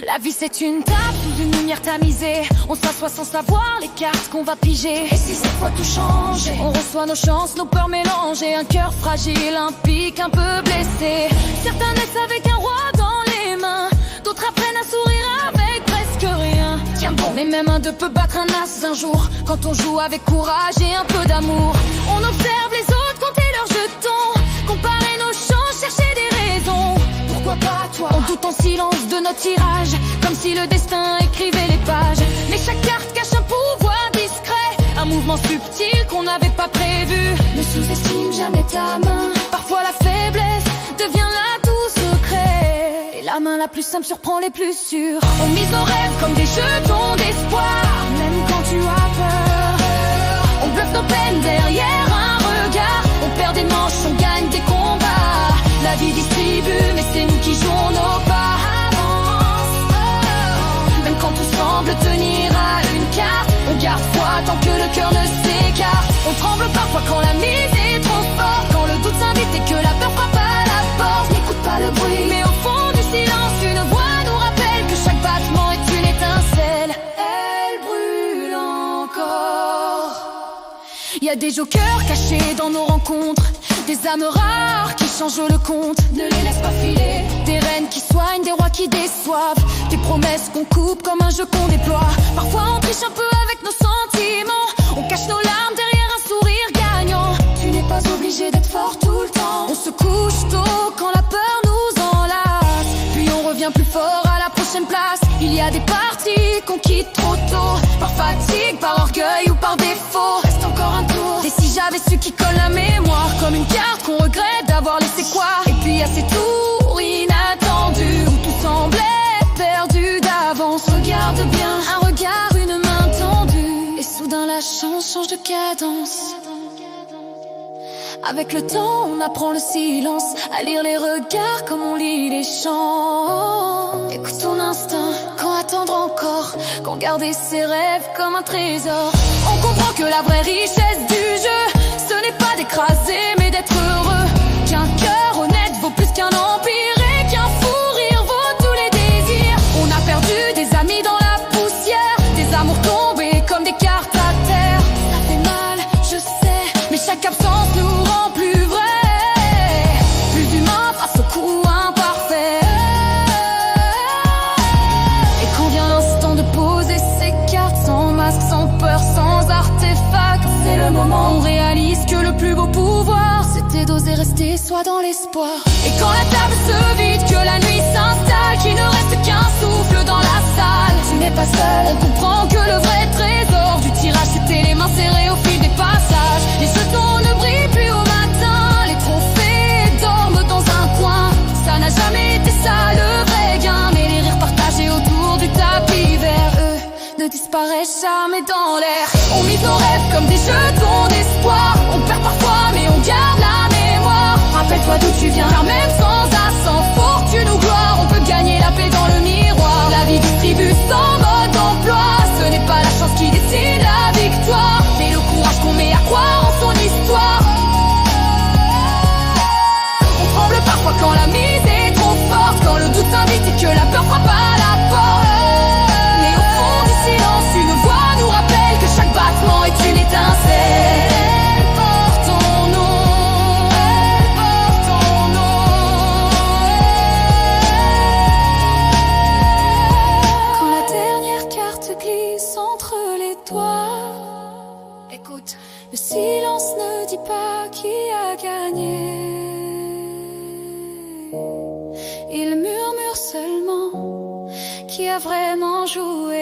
La vie c'est une table sous une lumière tamisée. On s'assoit sans savoir les cartes qu'on va piger. Et si cette fois tout change, on reçoit nos chances, nos peurs mélangées. Un cœur fragile, un pic un peu blessé. Certains naissent avec un roi dans les mains, d'autres apprennent à sourire avec presque rien. Tiens bon, mais même un d'eux peut battre un as un jour, quand on joue avec courage et un peu d'amour. On observe les autres compter leurs jetons, comparer nos chances, chercher des raisons. Pourquoi pas toi? On doute en silence de notre tirage, comme si le destin écrivait les pages. Mais chaque carte cache un pouvoir discret, un mouvement subtil qu'on n'avait pas prévu. Ne sous-estime jamais ta main, parfois la faiblesse devient l'atout secret. Et la main la plus simple surprend les plus sûrs. On mise nos rêves comme des jetons d'espoir, même quand tu as peur. On bluffe nos peines derrière un regard, on perd des manches, on gagne des combats. La vie distribue, mais c'est nous qui jouons nos parts. Même quand tout semble tenir à une carte, on garde foi tant que le cœur ne s'écarte. On tremble parfois quand la mise est trop forte, quand le doute s'invite et que la peur frappe à la porte. N'écoute pas le bruit, mais au fond du silence, une voix nous rappelle que chaque battement est une étincelle. Elle brûle encore. Y a des jokers cachés dans nos rencontres, des âmes rares qui changent le compte. Ne les laisse pas filer. Des reines qui soignent, des rois qui déçoivent, des promesses qu'on coupe comme un jeu qu'on déploie. Parfois on triche un peu avec nos sentiments, on cache nos larmes derrière un sourire gagnant. Tu n'es pas obligé d'être fort tout le temps. On se couche tôt quand la peur nous enlace, puis on revient plus fort à la prochaine place. Il y a des parties qu'on quitte trop tôt, par fatigue, par orgueil ou par défaut. Reste encore un tour. Et si j'avais su qui colle la mémoire, comme une carte qu'on regrette d'avoir laissé quoi. Et puis y a ces tours inattendus où tout semblait perdu d'avance. Regarde bien, un regard, une main tendue, et soudain la chance change de cadence. Avec le temps, on apprend le silence, à lire les regards comme on lit les chants. Écoute ton instinct, quand attendre encore, quand garder ses rêves comme un trésor. On comprend que la vraie richesse du jeu, ce n'est pas d'écraser mais d'être heureux. Qu'un cœur honnête vaut plus qu'un empire, et qu'un fou rire vaut tous les désirs. On a perdu des amis dans la poussière, des amours tombés comme des cartes à terre. Ça fait mal, je sais, mais chaque absence nous rend plus vrai, plus humain face au coup imparfait. Et quand vient l'instant de poser ses cartes, sans masque, sans peur, sans artefact, c'est le moment où on réalise que le plus beau pouvoir, c'était d'oser rester soi dans l'espoir. Et quand la table se vide, que la nuit s'installe, qu'il ne reste qu'un souffle dans la salle, tu n'es pas seul. On comprend que le vrai trésor du tirage, c'était les mains serrées au fil des passages. Les jetons ne brillent plus au matin, les trophées dorment dans un coin. Ça n'a jamais été ça le vrai gain, mais les rires partagés autour du tapis vert, eux, ne disparaissent jamais dans l'air. On mise nos rêves comme des jetons d'espoir, on perd parfois mais on garde la mémoire. Rappelle-toi d'où tu viens, car même sans as, sans fortune ou gloire, on peut gagner la paix dans le miroir. La vie distribue sans mode d'emploi, ce n'est pas la chance qui décide la victoire, mais le courage qu'on met à croire en son histoire. On tremble parfois quand la mise est trop forte, quand le doute s'invite et que la peur frappe à la porte. Mais au fond du silence, une voix nous rappelle que chaque battement est une étincelle. Elle porte ton nom, elle porte ton nom. Quand la dernière carte glisse entre les doigts, écoute, le silence ne dit pas qui a gagné. Il murmure seulement qui a vraiment joué.